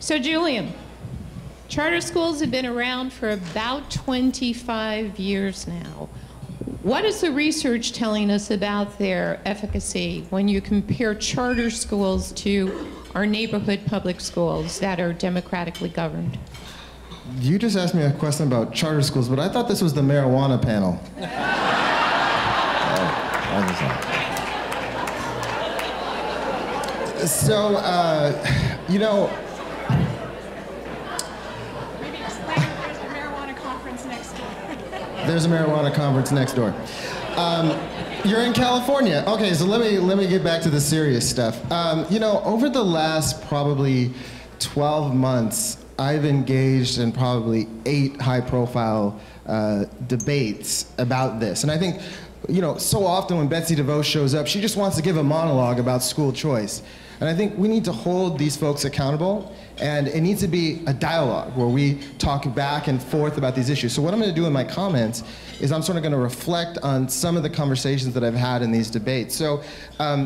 So Julian, charter schools have been around for about 25 years now. What is the research telling us about their efficacy when you compare charter schools to our neighborhood public schools that are democratically governed? You just asked me a question about charter schools, but I thought this was the marijuana panel. So, you know, maybe explain that there's a marijuana conference next door. There's a marijuana conference next door. You're in California. Okay, so let me get back to the serious stuff. You know, over the last probably 12 months, I've engaged in probably 8 high-profile debates about this. And I think, you know, so often when Betsy DeVos shows up, she just wants to give a monologue about school choice. And I think we need to hold these folks accountable, and it needs to be a dialogue where we talk back and forth about these issues. So what I'm going to do in my comments is I'm sort of going to reflect on some of the conversations that I've had in these debates. So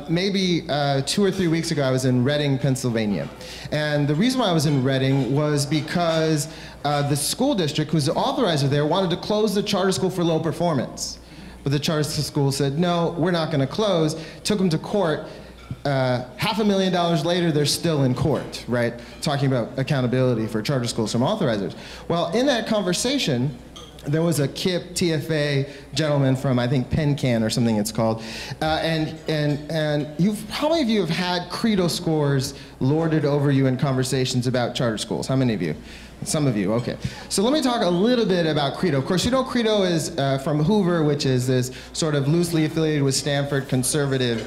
maybe 2 or 3 weeks ago, I was in Reading, Pennsylvania. And the reason why I was in Reading was because the school district, who's the authorizer there, wanted to close the charter school for low performance. But the charter school said, no, we're not going to close. Took them to court. $500,000 later, they're still in court, right? Talking about accountability for charter schools from authorizers. Well, in that conversation, there was a KIPP TFA gentleman from, I think, PennCan or something it's called. And how many of you have had Credo scores lorded over you in conversations about charter schools? How many of you? Some of you, okay. So let me talk a little bit about Credo. Of course, you know Credo is from Hoover, which is this sort of loosely affiliated with Stanford conservative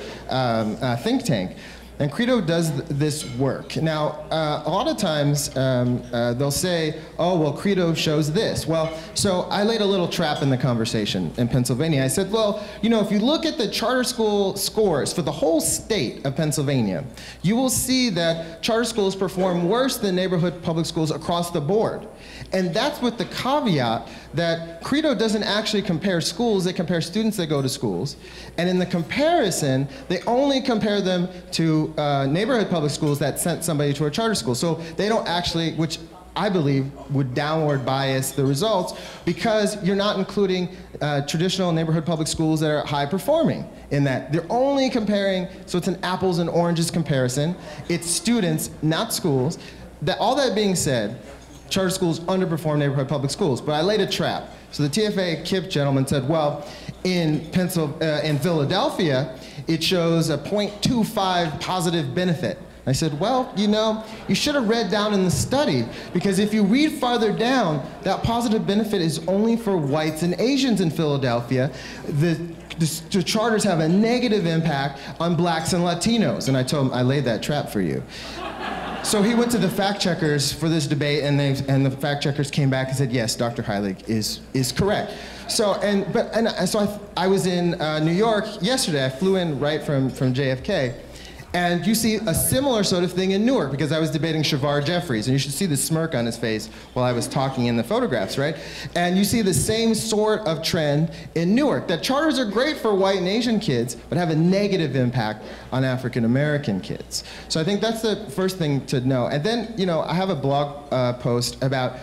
think tank. And Credo does this work. Now, a lot of times they'll say, oh, well, Credo shows this. Well, so I laid a little trap in the conversation in Pennsylvania. I said, well, you know, if you look at the charter school scores for the whole state of Pennsylvania, you will see that charter schools perform worse than neighborhood public schools across the board. And that's with the caveat that Credo doesn't actually compare schools, they compare students that go to schools. And in the comparison, they only compare them to neighborhood public schools that sent somebody to a charter school. So they don't actually, which I believe would downward bias the results, because you're not including traditional neighborhood public schools that are high performing in that. They're only comparing, so it's an apples and oranges comparison. It's students, not schools. All that being said, charter schools underperform neighborhood public schools, but I laid a trap. So the TFA KIPP gentleman said, well, in Philadelphia, it shows a 0.25 positive benefit. I said, well, you know, you should have read down in the study, because if you read farther down, that positive benefit is only for whites and Asians in Philadelphia. The charters have a negative impact on blacks and Latinos. And I told him, I laid that trap for you. So he went to the fact checkers for this debate, and the fact checkers came back and said, yes, Dr. Heilig is correct. So I was in New York yesterday. I flew in right from JFK. And you see a similar sort of thing in Newark, because I was debating Shavar Jeffries, and you should see the smirk on his face while I was talking in the photographs, right? And you see the same sort of trend in Newark, that charters are great for white and Asian kids, but have a negative impact on African American kids. So I think that's the first thing to know. And then, you know, I have a blog post about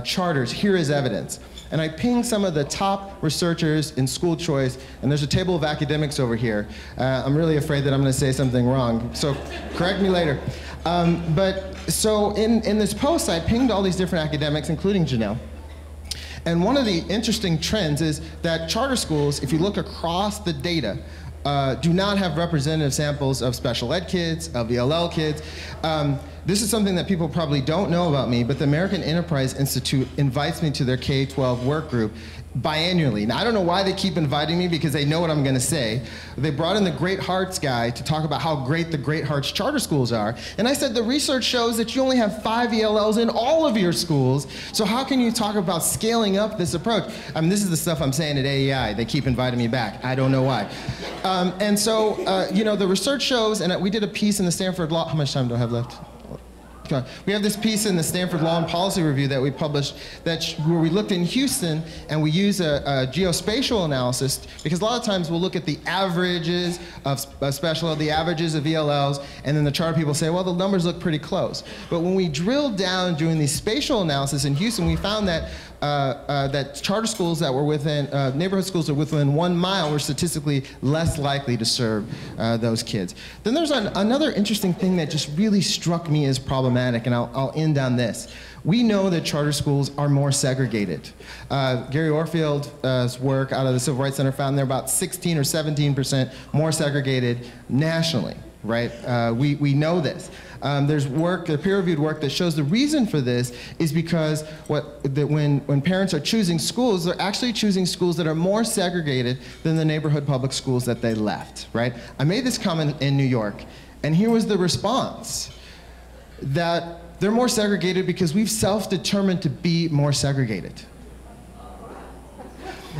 charters. Here is evidence. And I pinged some of the top researchers in school choice, and there's a table of academics over here. I'm really afraid that I'm going to say something wrong, so correct me later. But so in this post, I pinged all these different academics, including Janelle. And one of the interesting trends is that charter schools, if you look across the data, do not have representative samples of special ed kids, of ELL kids. This is something that people probably don't know about me, but the American Enterprise Institute invites me to their K-12 work group biannually. Now, I don't know why they keep inviting me, because they know what I'm going to say. They brought in the Great Hearts guy to talk about how great the Great Hearts charter schools are. And I said, the research shows that you only have 5 ELLs in all of your schools. So how can you talk about scaling up this approach? I mean, this is the stuff I'm saying at AEI. They keep inviting me back. I don't know why. And so, you know, the research shows, and we did a piece in the Stanford Law. How much time do I have left? We have this piece in the Stanford Law and Policy Review that we published where we looked in Houston and we use a geospatial analysis, because a lot of times we'll look at the averages of special, the averages of ELLs, and then the charter people say, well, the numbers look pretty close. But when we drilled down doing these spatial analysis in Houston, we found that that charter schools that were within, neighborhood schools that were within 1 mile were statistically less likely to serve those kids. Then there's another interesting thing that just really struck me as problematic, and I'll end on this. We know that charter schools are more segregated. Gary Orfield's work out of the Civil Rights Center found they're about 16 or 17% more segregated nationally, right? We know this. There's peer-reviewed work that shows the reason for this is because when parents are choosing schools, they're actually choosing schools that are more segregated than the neighborhood public schools that they left, right? I made this comment in New York, and here was the response, that they're more segregated because we've self-determined to be more segregated.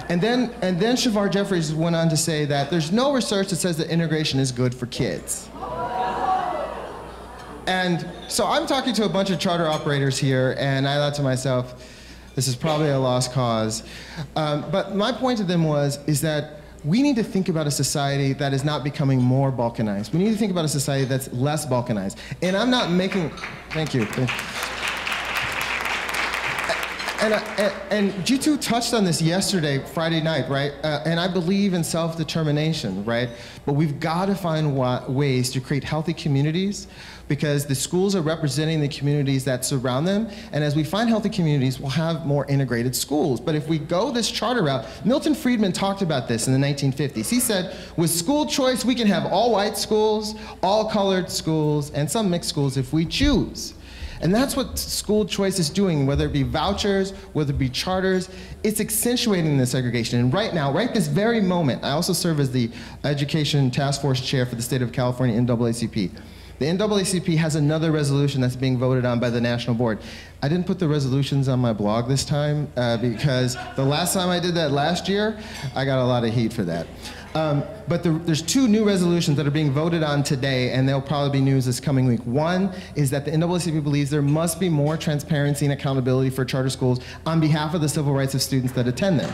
And then Shavar Jeffries went on to say that there's no research that says that integration is good for kids. And so I'm talking to a bunch of charter operators here, and I thought to myself, this is probably a lost cause. But my point to them is that we need to think about a society that is not becoming more balkanized. We need to think about a society that's less balkanized. And I'm not making, thank you. And G2 touched on this yesterday, Friday night, right? And I believe in self-determination, right? But we've got to find ways to create healthy communities, because the schools are representing the communities that surround them. And as we find healthy communities, we'll have more integrated schools. But if we go this charter route, Milton Friedman talked about this in the 1950s. He said, with school choice, we can have all white schools, all colored schools, and some mixed schools if we choose. And that's what school choice is doing, whether it be vouchers, whether it be charters, it's accentuating the segregation. And right now, right this very moment, I also serve as the Education Task Force Chair for the state of California NAACP. The NAACP has another resolution that's being voted on by the National Board. I didn't put the resolutions on my blog this time because the last time I did that last year, I got a lot of heat for that. But there's 2 new resolutions that are being voted on today, and there'll probably be news this coming week. One is that the NAACP believes there must be more transparency and accountability for charter schools on behalf of the civil rights of students that attend them.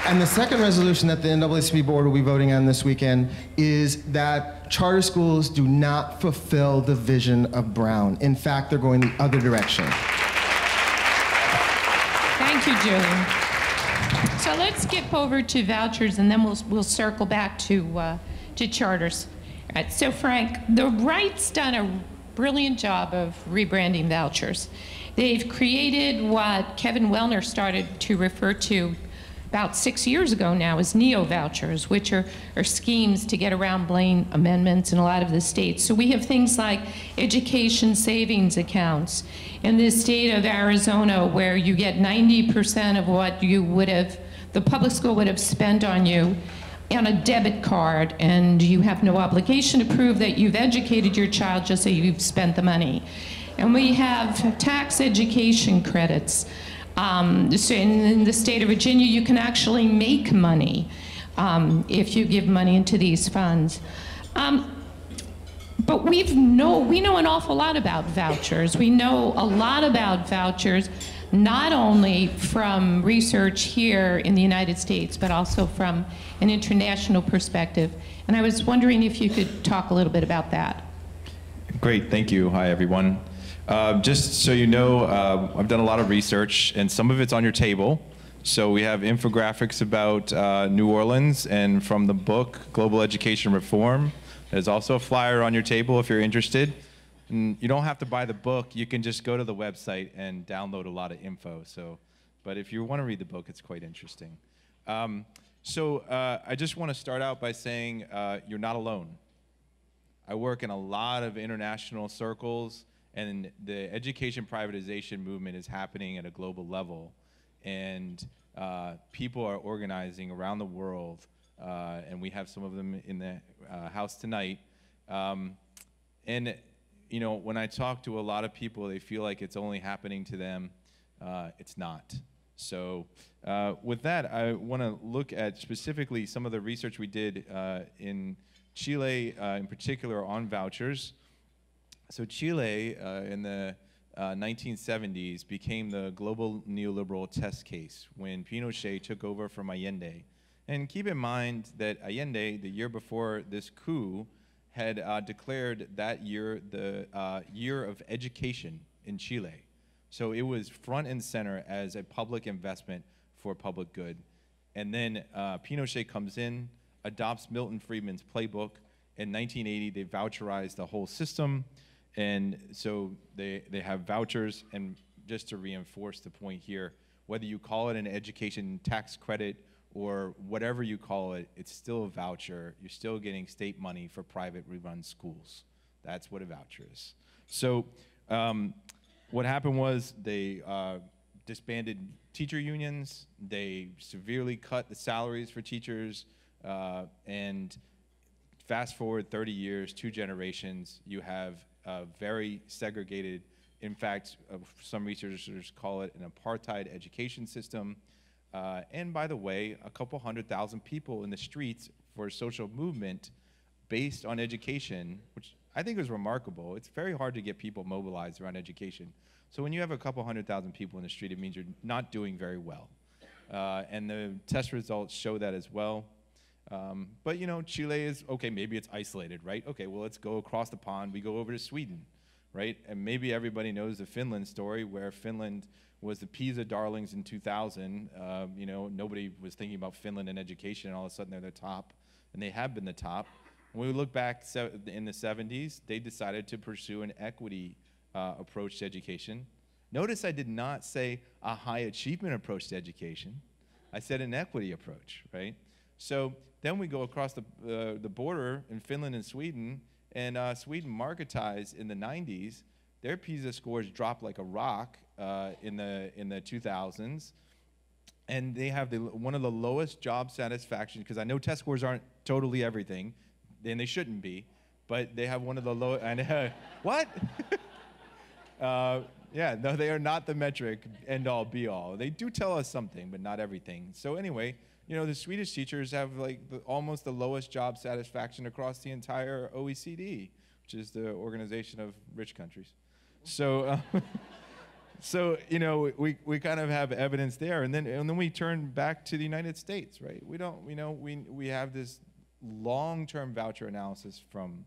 And the second resolution that the NAACP board will be voting on this weekend is that charter schools do not fulfill the vision of Brown. In fact, they're going the other direction. Thank you, Julian. So let's skip over to vouchers, and then we'll circle back to charters. All right, so Frank, the right's done a brilliant job of rebranding vouchers. They've created what Kevin Wellner started to refer to about 6 years ago now as neo-vouchers, which are schemes to get around Blaine amendments in a lot of the states. So we have things like education savings accounts in the state of Arizona, where you get 90% of what you would have, the public school would have spent on you on a debit card, and you have no obligation to prove that you've educated your child, just so you've spent the money. And we have tax education credits. So in the state of Virginia, you can actually make money if you give money into these funds. But we know an awful lot about vouchers. We know a lot about vouchers, not only from research here in the United States, but also from an international perspective. And I was wondering if you could talk a little bit about that. Great, thank you. Hi, everyone. Just so you know, I've done a lot of research, and some of it's on your table. So we have infographics about New Orleans, and from the book, Global Education Reform. There's also a flyer on your table if you're interested. And you don't have to buy the book. You can just go to the website and download a lot of info. But if you want to read the book, it's quite interesting. I just want to start out by saying you're not alone. I work in a lot of international circles, and the education privatization movement is happening at a global level. And people are organizing around the world, and we have some of them in the house tonight. And you know, when I talk to a lot of people, they feel like it's only happening to them. It's not. So with that, I want to look at specifically some of the research we did in Chile in particular on vouchers. So Chile in the 1970s became the global neoliberal test case when Pinochet took over from Allende. And keep in mind that Allende, the year before this coup, had declared that year the year of education in Chile. So it was front and center as a public investment for public good. And then Pinochet comes in, adopts Milton Friedman's playbook. In 1980, they voucherized the whole system. And so they have vouchers. And just to reinforce the point here, whether you call it an education tax credit or whatever you call it, it's still a voucher. You're still getting state money for private run schools. That's what a voucher is. So what happened was they disbanded teacher unions. They severely cut the salaries for teachers. And fast forward 30 years, 2 generations, you have a very segregated, in fact, some researchers call it an apartheid education system. And by the way, a couple 100,000 people in the streets for a social movement based on education, which I think is remarkable. It's very hard to get people mobilized around education. So when you have a couple 100,000 people in the street, it means you're not doing very well. And the test results show that as well. But you know, Chile is, okay, maybe it's isolated, right? Okay, well, let's go across the pond. We go over to Sweden, right? And maybe everybody knows the Finland story, where Finland was the Pisa darlings in 2000. You know, nobody was thinking about Finland and education, and all of a sudden they're the top, and they have been the top. When we look back in the 70s, they decided to pursue an equity approach to education. Notice I did not say a high achievement approach to education. I said an equity approach, right? So then we go across the border in Finland and Sweden, and Sweden marketized in the 90s. Their PISA scores dropped like a rock in the 2000s, and they have one of the lowest job satisfaction, because I know test scores aren't totally everything, and they shouldn't be, but they have one of the low. And what? Yeah, no, they are not the metric end all be all. They do tell us something, but not everything. So anyway, you know, the Swedish teachers have like almost the lowest job satisfaction across the entire OECD, which is the organization of rich countries. So, so you know, we kind of have evidence there, and then we turn back to the United States, right? We have this long-term voucher analysis from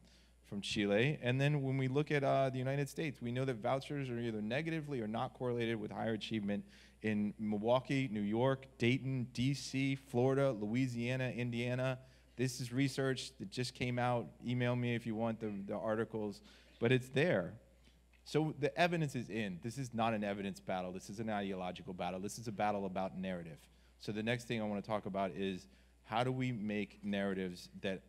Chile, and then when we look at the United States, we know that vouchers are either negatively or not correlated with higher achievement in Milwaukee, New York, Dayton, DC, Florida, Louisiana, Indiana. This is research that just came out. Email me if you want the articles, but it's there. So the evidence is in. This is not an evidence battle. This is an ideological battle. This is a battle about narrative. So the next thing I want to talk about is how do we make narratives that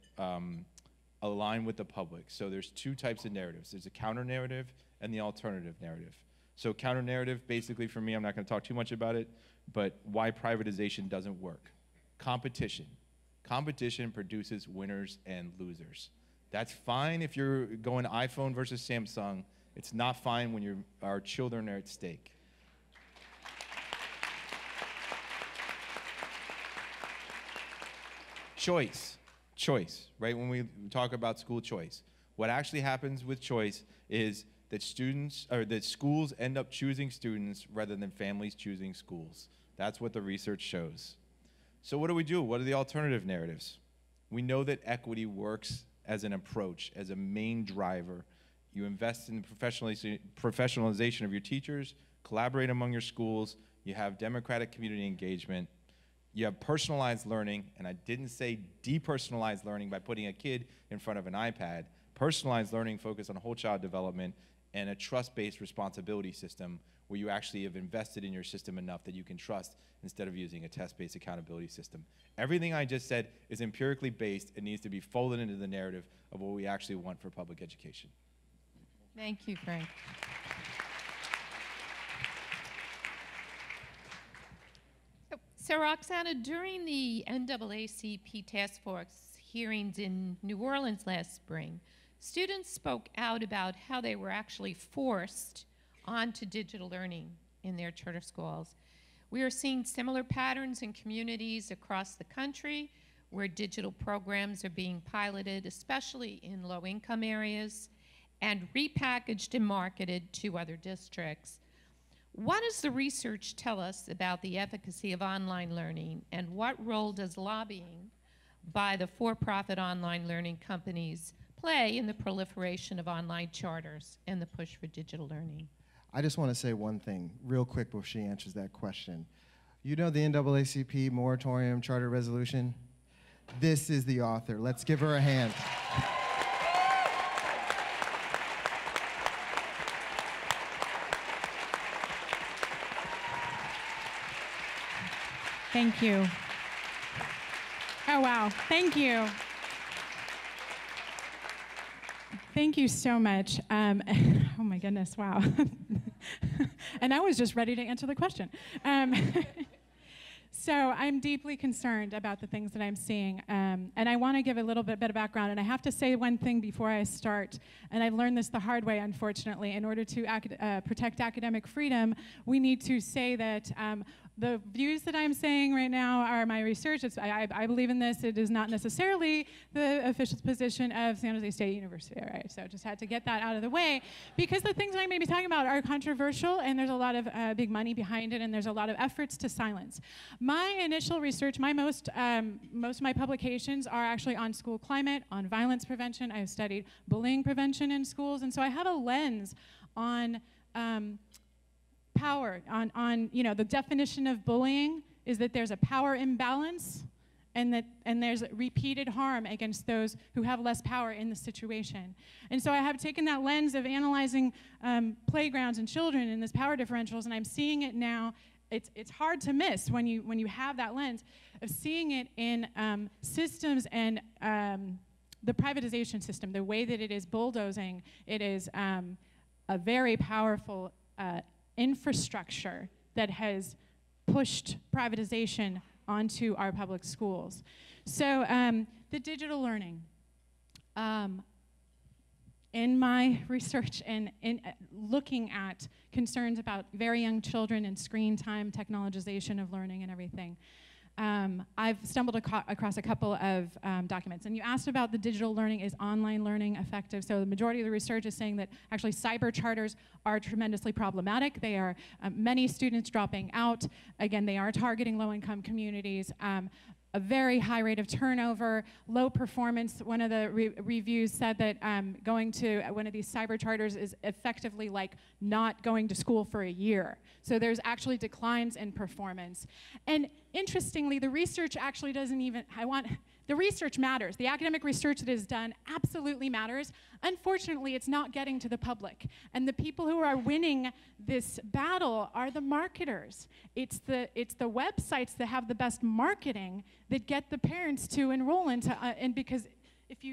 align with the public. So there's 2 types of narratives. There's a counter narrative and the alternative narrative. So counter narrative, basically for me, I'm not going to talk too much about it, but why privatization doesn't work. Competition. Competition produces winners and losers. That's fine if you're going iPhone versus Samsung. It's not fine when our children are at stake. Choice, right? When we talk about school choice, what actually happens with choice is that schools end up choosing students rather than families choosing schools. That's what the research shows. So what do? What are the alternative narratives? We know that equity works as an approach, as a main driver. You invest in the professionalization of your teachers, collaborate among your schools, you have democratic community engagement, you have personalized learning, and I didn't say depersonalized learning by putting a kid in front of an iPad. Personalized learning focused on whole child development and a trust-based responsibility system where you actually have invested in your system enough that you can trust instead of using a test-based accountability system. Everything I just said is empirically based. It needs to be folded into the narrative of what we actually want for public education. Thank you, Frank. So Roxana, during the NAACP task force hearings in New Orleans last spring, students spoke out about how they were actually forced onto digital learning in their charter schools. We are seeing similar patterns in communities across the country where digital programs are being piloted, especially in low-income areas, and repackaged and marketed to other districts. What does the research tell us about the efficacy of online learning, and what role does lobbying by the for-profit online learning companies play in the proliferation of online charters and the push for digital learning? I just want to say one thing real quick before she answers that question. You know the NAACP moratorium charter resolution? This is the author. Let's give her a hand. Thank you. Oh, wow. Thank you. Thank you so much. Oh, my goodness. Wow. And I was just ready to answer the question. So I'm deeply concerned about the things that I'm seeing, and I want to give a little bit of background, and I have to say one thing before I start, and I've learned this the hard way, unfortunately. In order to protect academic freedom, we need to say that the views that I'm saying right now are my research. I believe in this. It is not necessarily the official position of San Jose State University, all right? So just had to get that out of the way, because the things that I may be talking about are controversial, and there's a lot of big money behind it, and there's a lot of efforts to silence. My initial research, most of my publications are actually on school climate, on violence prevention. I've studied bullying prevention in schools, and so I have a lens on power, on the definition of bullying is that there's a power imbalance, and there's repeated harm against those who have less power in the situation. And so I have taken that lens of analyzing playgrounds and children in this power differentials, and I'm seeing it now. It's hard to miss when you have that lens of seeing it in systems and the privatization system, the way that it is bulldozing. It is a very powerful infrastructure that has pushed privatization onto our public schools. So the digital learning. In my research and in looking at concerns about very young children and screen time, technologization of learning and everything, I've stumbled across a couple of documents. And you asked about the digital learning, is online learning effective? So the majority of the research is saying that actually cyber charters are tremendously problematic. They are many students dropping out. Again, they are targeting low-income communities. A very high rate of turnover, low performance. One of the reviews said that going to one of these cyber charters is effectively like not going to school for a year. So there's actually declines in performance. And interestingly, the research actually doesn't even, the research matters. The academic research that is done absolutely matters. Unfortunately, it's not getting to the public. And the people who are winning this battle are the marketers. It's the websites that have the best marketing that get the parents to enroll into, and because if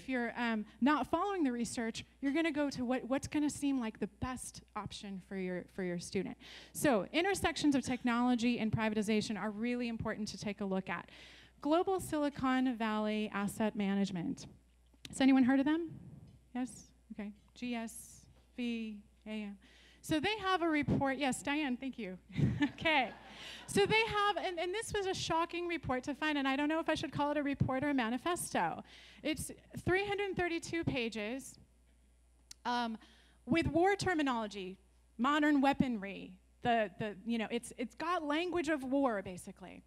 you're not following the research, you're going to go to what's going to seem like the best option for your student. So intersections of technology and privatization are really important to take a look at. Global Silicon Valley Asset Management. Has anyone heard of them? Yes? Okay. GSVAM. So they have a report. Yes, Diane, thank you. Okay. So they have, and this was a shocking report to find, and I don't know if I should call it a report or a manifesto. It's 332 pages with war terminology, modern weaponry. It's got language of war, basically.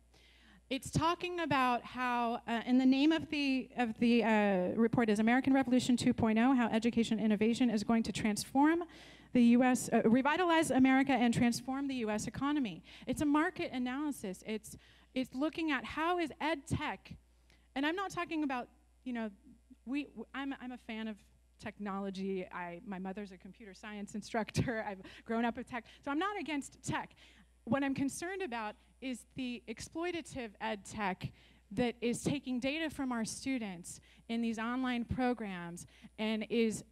It's talking about how, and the name of the report is American Revolution 2.0, how education innovation is going to transform the U.S., revitalize America and transform the U.S. economy. It's a market analysis. It's looking at how is ed tech, and I'm not talking about, I'm a fan of technology. My mother's a computer science instructor. I've grown up with tech, so I'm not against tech. What I'm concerned about is the exploitative ed tech that is taking data from our students in these online programs and is,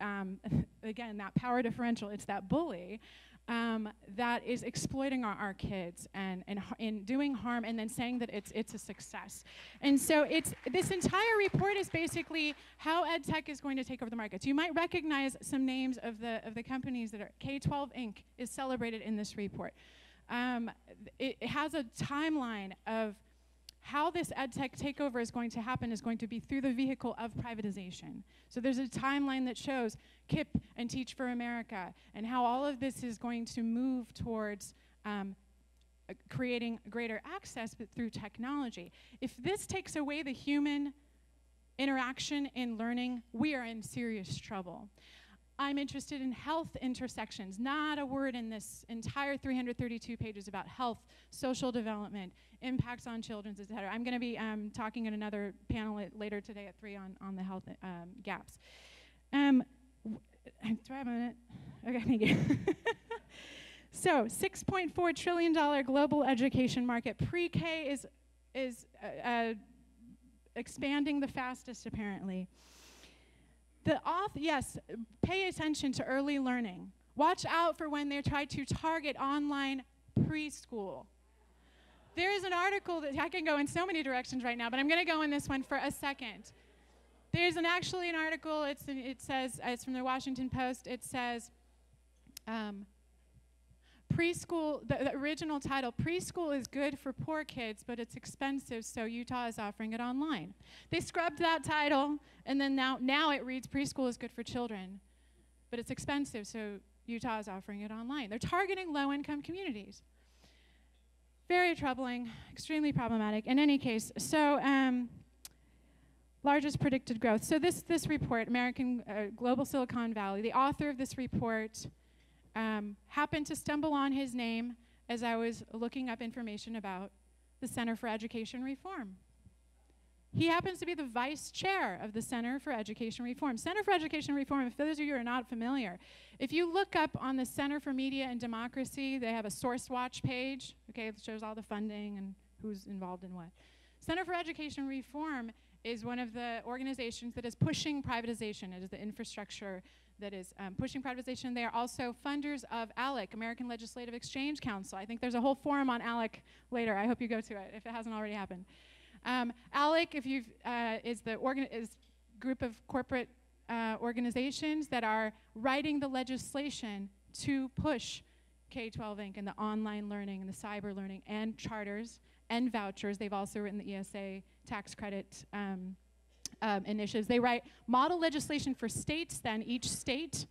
again, that power differential, it's that bully that is exploiting our kids and doing harm and then saying that it's a success. And so this entire report is basically how ed tech is going to take over the markets. You might recognize some names of the companies that are, K-12 Inc. is celebrated in this report. It has a timeline of how this edtech takeover is going to happen is going to be through the vehicle of privatization. So there's a timeline that shows KIP and Teach for America and how all of this is going to move towards creating greater access, but through technology. If this takes away the human interaction in learning, we are in serious trouble. I'm interested in health intersections. Not a word in this entire 332 pages about health, social development, impacts on children, et cetera. I'm going to be talking in another panel later today at 3 on the health gaps. Do I have a minute? Okay, thank you. So, $6.4 trillion global education market. Pre-K is expanding the fastest, apparently. Yes, pay attention to early learning. Watch out for when they try to target online preschool. There is an article that I can go in so many directions right now, but I'm going to go in this one for a second. There's actually an article. It says it's from the Washington Post. It says preschool. The original title: preschool is good for poor kids, but it's expensive, so Utah is offering it online. They scrubbed that title, and then now it reads preschool is good for children, but it's expensive, so Utah is offering it online. They're targeting low-income communities. Very troubling, extremely problematic. In any case, so largest predicted growth. So this report, Global Silicon Valley, the author of this report happened to stumble on his name as I was looking up information about the Center for Education Reform. He happens to be the vice chair of the Center for Education Reform. Center for Education Reform, if those of you who are not familiar, if you look up on the Center for Media and Democracy, they have a Source Watch page, okay, it shows all the funding and who's involved in what. Center for Education Reform is one of the organizations that is pushing privatization. It is the infrastructure that is pushing privatization. They are also funders of ALEC, American Legislative Exchange Council. I think there's a whole forum on ALEC later. I hope you go to it if it hasn't already happened. ALEC, is the group of corporate organizations that are writing the legislation to push K-12 Inc. and the online learning and the cyber learning and charters and vouchers. They've also written the ESA tax credit initiatives. They write model legislation for states, then each state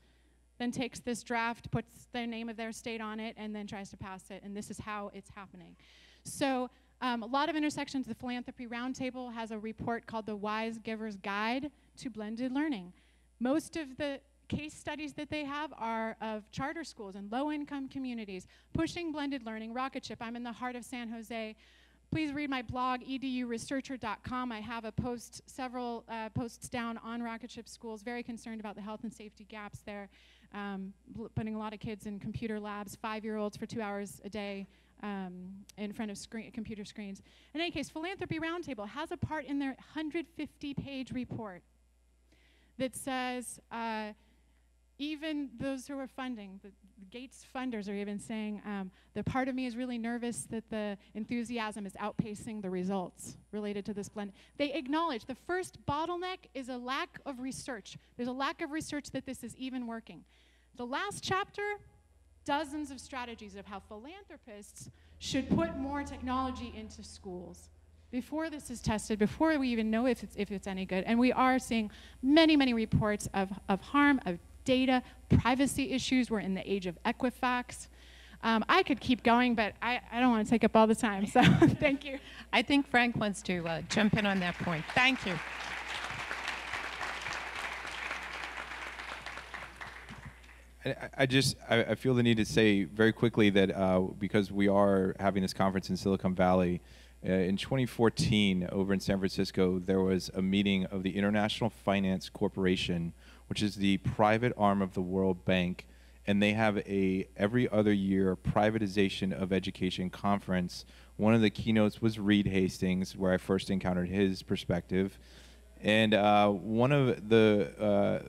then takes this draft, puts the name of their state on it, and then tries to pass it, and this is how it's happening. So a lot of intersections. The Philanthropy Roundtable has a report called The Wise Giver's Guide to Blended Learning. Most of the case studies that they have are of charter schools and low-income communities pushing blended learning. Rocket Ship, I'm in the heart of San Jose. Please read my blog, eduresearcher.com. I have several posts down on rocket ship schools, very concerned about the health and safety gaps there, putting a lot of kids in computer labs, 5-year-olds for 2 hours a day in front of computer screens. In any case, Philanthropy Roundtable has a part in their 150-page report that says even those who are funding, the Gates funders are even saying, the part of me is really nervous that the enthusiasm is outpacing the results related to this blend. They acknowledge the first bottleneck is a lack of research. There's a lack of research that this is even working. The last chapter, dozens of strategies of how philanthropists should put more technology into schools before this is tested, before we even know if it's any good. And we are seeing many, many reports of harm, of data, privacy issues. We're in the age of Equifax. I could keep going, but I don't want to take up all the time, so thank you. I think Frank wants to jump in on that point. Thank you. I feel the need to say very quickly that because we are having this conference in Silicon Valley, in 2014 over in San Francisco, there was a meeting of the International Finance Corporation, which is the private arm of the World Bank, and they have a every other year privatization of education conference. One of the keynotes was Reed Hastings, where I first encountered his perspective, and one of the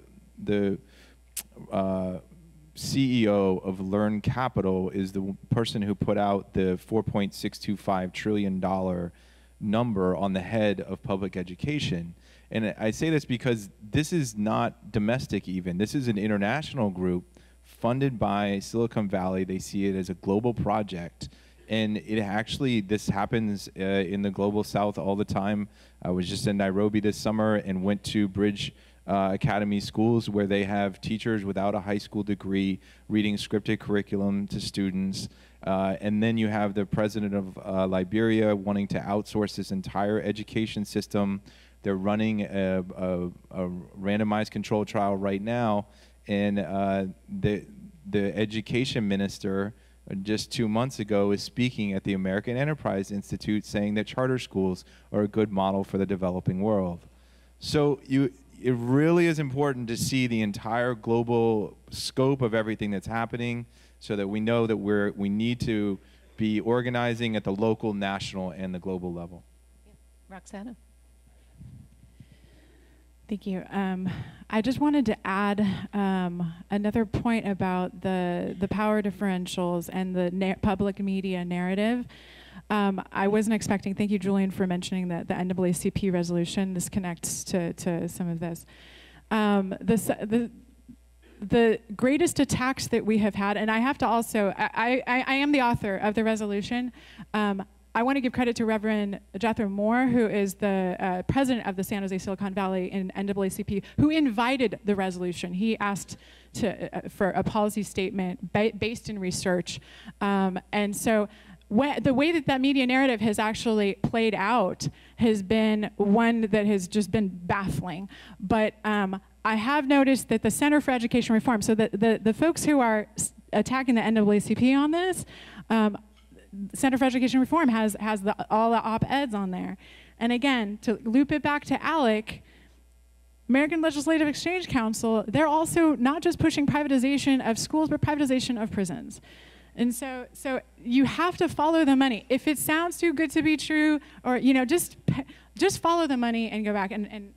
CEO of Learn Capital is the person who put out the $4.625 trillion number on the head of public education. And I say this because this is not domestic even. This is an international group funded by Silicon Valley. They see it as a global project. And it actually, this happens in the global south all the time. I was just in Nairobi this summer and went to Bridge Academy schools where they have teachers without a high school degree reading scripted curriculum to students. And then you have the president of Liberia wanting to outsource this entire education system. They're running a randomized control trial right now, and the education minister just 2 months ago is speaking at the American Enterprise Institute saying that charter schools are a good model for the developing world. So it really is important to see the entire global scope of everything that's happening so that we know that we need to be organizing at the local, national, and the global level. Roxana. Thank you. I just wanted to add another point about the power differentials and the public media narrative. I wasn't expecting, thank you, Julian, for mentioning the NAACP resolution. This connects to some of this. The greatest attacks that we have had, and I have to also, I am the author of the resolution. I want to give credit to Reverend Jethro Moore, who is the president of the San Jose Silicon Valley in NAACP, who invited the resolution. He asked for a policy statement based in research. And so the way that media narrative has actually played out has been one that has just been baffling. But I have noticed that the Center for Education Reform, so the folks who are attacking the NAACP on this, Center for Education Reform has all the op-eds on there. And again, to loop it back to ALEC, American Legislative Exchange Council, they're also not just pushing privatization of schools, but privatization of prisons. And so you have to follow the money. If it sounds too good to be true, or just follow the money and go back. And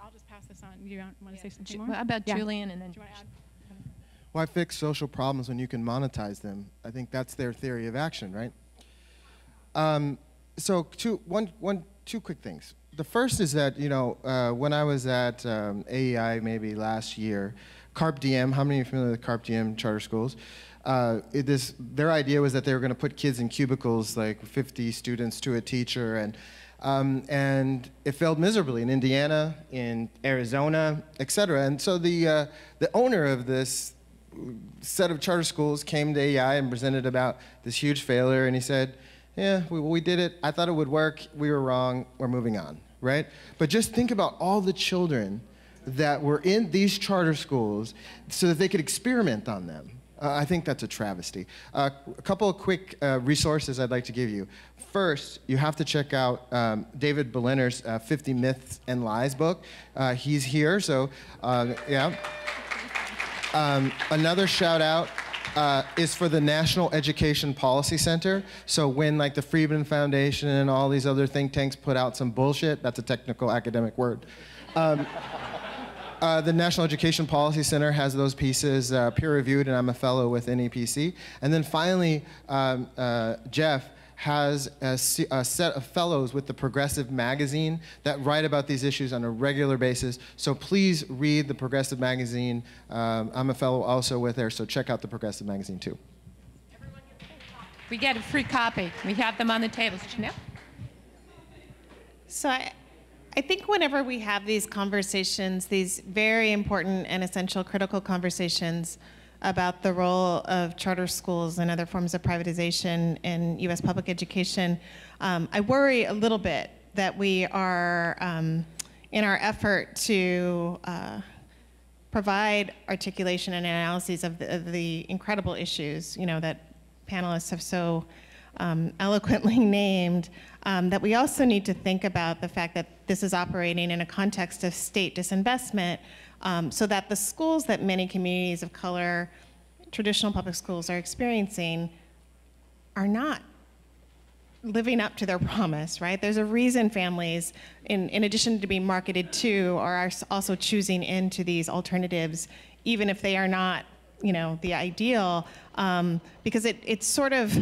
I'll just pass this on. You want to say something more? How about Julian and then? Do you want to add? Why fix social problems when you can monetize them? I think that's their theory of action, right? So two quick things. The first is that, when I was at AEI maybe last year, Carpe Diem, how many are familiar with Carpe Diem charter schools? Their idea was that they were going to put kids in cubicles, like 50 students to a teacher, and it failed miserably in Indiana, in Arizona, et cetera. And so the owner of this set of charter schools came to AEI and presented about this huge failure, and he said, yeah, we did it. I thought it would work. We were wrong. We're moving on, right? But just think about all the children that were in these charter schools so that they could experiment on them. I think that's a travesty. A couple of quick resources I'd like to give you. First, you have to check out David Berliner's 50 Myths and Lies book. He's here, so yeah. Another shout out is for the National Education Policy Center. So when like the Friedman Foundation and all these other think tanks put out some bullshit, that's a technical academic word. The National Education Policy Center has those pieces peer-reviewed, and I'm a fellow with NEPC. And then finally, Jeff has a set of fellows with the Progressive magazine that write about these issues on a regular basis. So please read the Progressive magazine. I'm a fellow also with there, so check out the Progressive magazine too. We get a free copy. We have them on the tables. Janelle? So I think whenever we have these conversations, these very important and essential critical conversations about the role of charter schools and other forms of privatization in U.S. public education, I worry a little bit that we are, in our effort to provide articulation and analyses of the incredible issues, that panelists have so eloquently named, that we also need to think about the fact that this is operating in a context of state disinvestment, so that the schools that many communities of color, traditional public schools, are experiencing are not living up to their promise, right? There's a reason families, in addition to being marketed to, are also choosing into these alternatives, even if they are not, the ideal, because it's sort of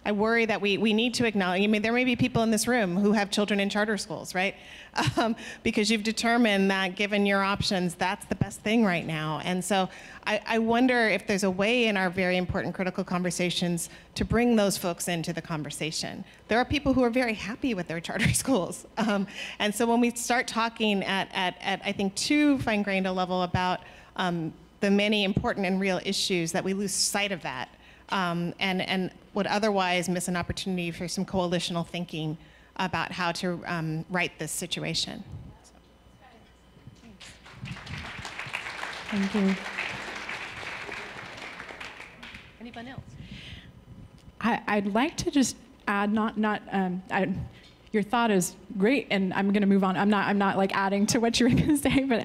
I worry that we need to acknowledge, I mean, there may be people in this room who have children in charter schools, right? Because you've determined that given your options, that's the best thing right now. And so I wonder if there's a way in our very important critical conversations to bring those folks into the conversation. There are people who are very happy with their charter schools. And so when we start talking at I think, too fine-grained a level about the many important and real issues, that we lose sight of that. And would otherwise miss an opportunity for some coalitional thinking about how to right this situation. So. Thank you. Anyone else? I'd like to just add, your thought is great, and I'm going to move on. I'm not like adding to what you were going to say, but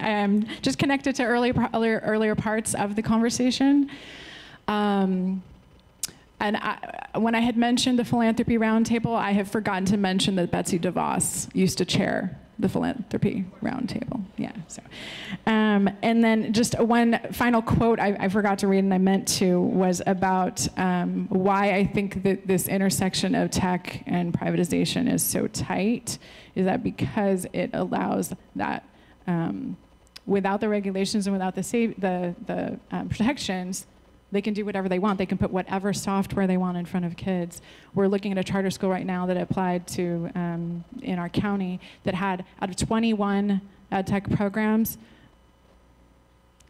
just connected to earlier parts of the conversation. And when I had mentioned the Philanthropy Roundtable, I have forgotten to mention that Betsy DeVos used to chair the Philanthropy Roundtable. Yeah. So, and then just one final quote I forgot to read and I meant to was about why I think that this intersection of tech and privatization is so tight. Is that because it allows that without the regulations and without the protections, they can do whatever they want. They can put whatever software they want in front of kids. We're looking at a charter school right now that applied to, in our county, that had, out of 21 ed tech programs,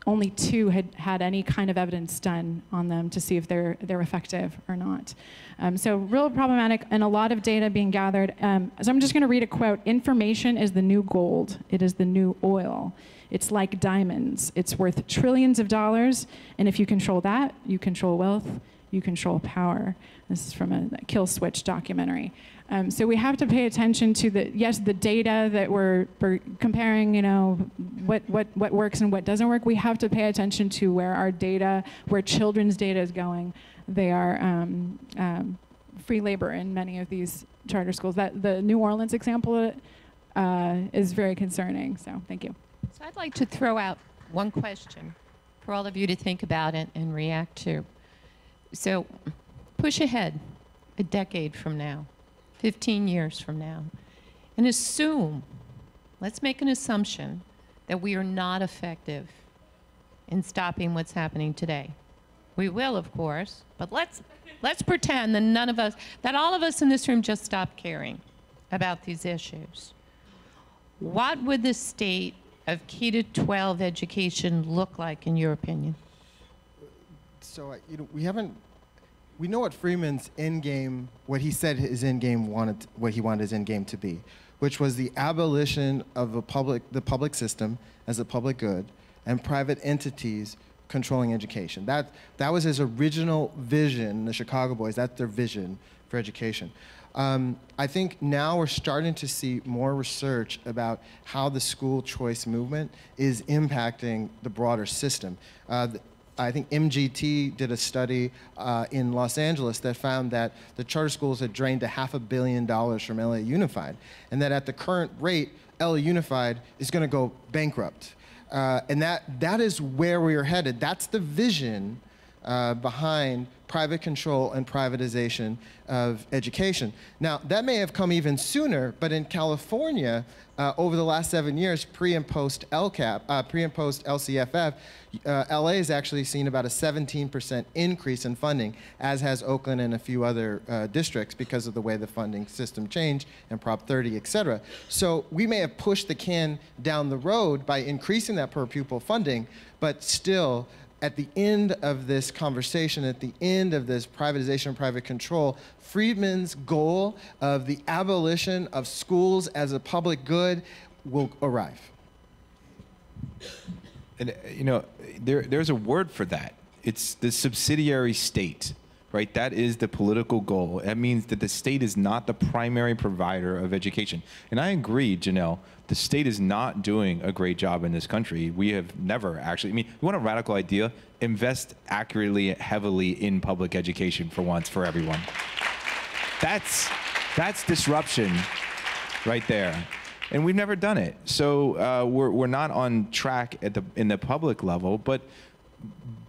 only 2 had any kind of evidence done on them to see if they're effective or not. So real problematic, and a lot of data being gathered. So I'm just gonna read a quote. "Information is the new gold. It is the new oil. It's like diamonds. It's worth trillions of dollars, and if you control that, you control wealth, you control power." This is from a Kill Switch documentary. So we have to pay attention to the data that we're comparing, what works and what doesn't work. We have to pay attention to where children's data is going. They are free labor in many of these charter schools. That the New Orleans example is very concerning, so thank you. So I'd like to throw out one question for all of you to think about it and react to. So push ahead a decade from now, 15 years from now, and let's make an assumption that we are not effective in stopping what's happening today. We will, of course, but let's pretend that all of us in this room just stop caring about these issues. What would the state of K-12 education look like, in your opinion? So, we know what Friedman's end game, what he said his end game what he wanted his end game to be, which was the abolition of the public system as a public good and private entities controlling education. That was his original vision, the Chicago Boys, that's their vision for education. I think now we're starting to see more research about how the school choice movement is impacting the broader system. I think MGT did a study in Los Angeles that found that the charter schools had drained $500 million from LA Unified, and that at the current rate, LA Unified is going to go bankrupt. And that is where we are headed. That's the vision behind private control and privatization of education. Now, that may have come even sooner, but in California, over the last 7 years, pre and post LCAP, pre and post LCFF, LA has actually seen about a 17% increase in funding, as has Oakland and a few other districts because of the way the funding system changed and Prop 30, et cetera. So we may have pushed the can down the road by increasing that per pupil funding, but still, at the end of this conversation, at the end of this privatization and private control, Friedman's goal of the abolition of schools as a public good will arrive. And there's a word for that. It's the subsidiary state, right? That is the political goal. That means that the state is not the primary provider of education. And I agree, Janelle, the state is not doing a great job in this country. We have never actually, you want a radical idea? Invest accurately, heavily in public education for once, for everyone. That's disruption right there. And we've never done it. So we're not on track in the public level, but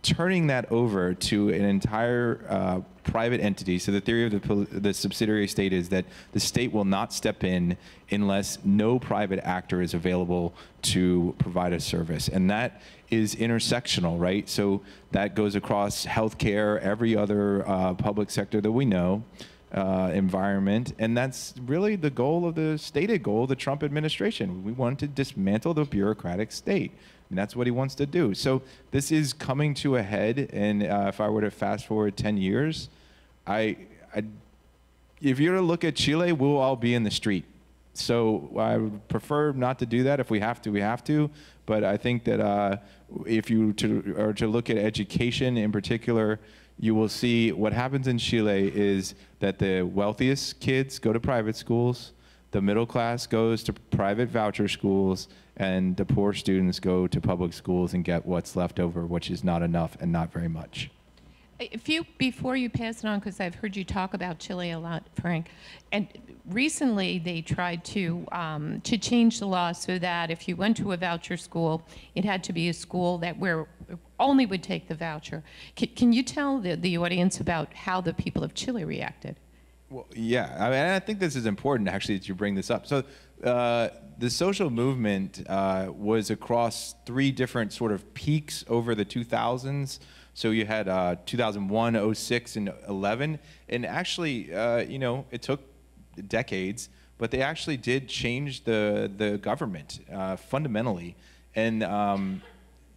turning that over to an entire private entity. So the theory of the subsidiary state is that the state will not step in unless no private actor is available to provide a service. And that is intersectional, right? So that goes across healthcare, every other public sector that we know, environment. And that's really the goal of the stated goal of the Trump administration. We want to dismantle the bureaucratic state. And that's what he wants to do. So this is coming to a head, and if I were to fast forward 10 years, if you're to look at Chile, we'll all be in the street. So I would prefer not to do that. If we have to, we have to. But I think that if you are to look at education in particular, you will see what happens in Chile is that the wealthiest kids go to private schools, the middle class goes to private voucher schools, and the poor students go to public schools and get what's left over, which is not enough and not very much. Before you pass it on, because I've heard you talk about Chile a lot, Frank, and recently they tried to change the law so that if you went to a voucher school, it had to be a school that where only would take the voucher. Can you tell the audience about how the people of Chile reacted? Well, yeah, I mean, I think this is important actually that you bring this up. So the social movement was across 3 different sort of peaks over the 2000s. So you had 2001, 06, and 11. And actually, you know, it took decades, but they actually did change the government fundamentally. And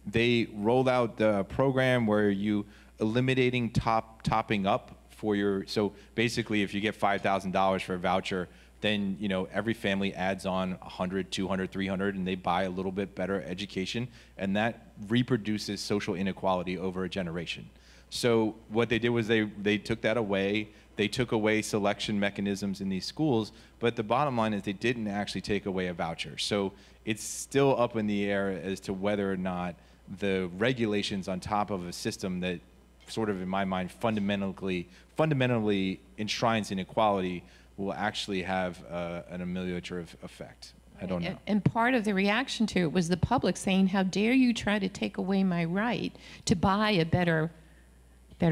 they rolled out the program where you eliminating topping up for your, so basically if you get $5,000 for a voucher, then you know every family adds on 100, 200, 300, and they buy a little bit better education, and that reproduces social inequality over a generation. So what they did was they took that away. They took away selection mechanisms in these schools, but the bottom line is they didn't actually take away a voucher. So it's still up in the air as to whether or not the regulations on top of a system that sort of, in my mind, fundamentally enshrines inequality will actually have an ameliorative effect. I don't know. And part of the reaction to it was the public saying, how dare you try to take away my right to buy a better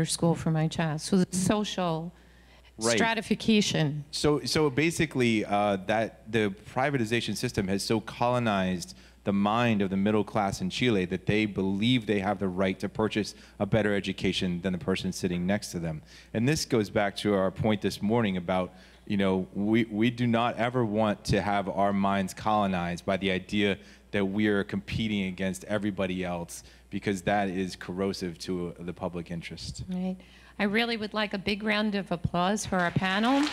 school for my child. So the social stratification. So basically that the privatization system has so colonized the mind of the middle class in Chile that they believe they have the right to purchase a better education than the person sitting next to them. And this goes back to our point this morning about, you know, we do not ever want to have our minds colonized by the idea that we are competing against everybody else, because that is corrosive to the public interest. Right. I really would like a big round of applause for our panel.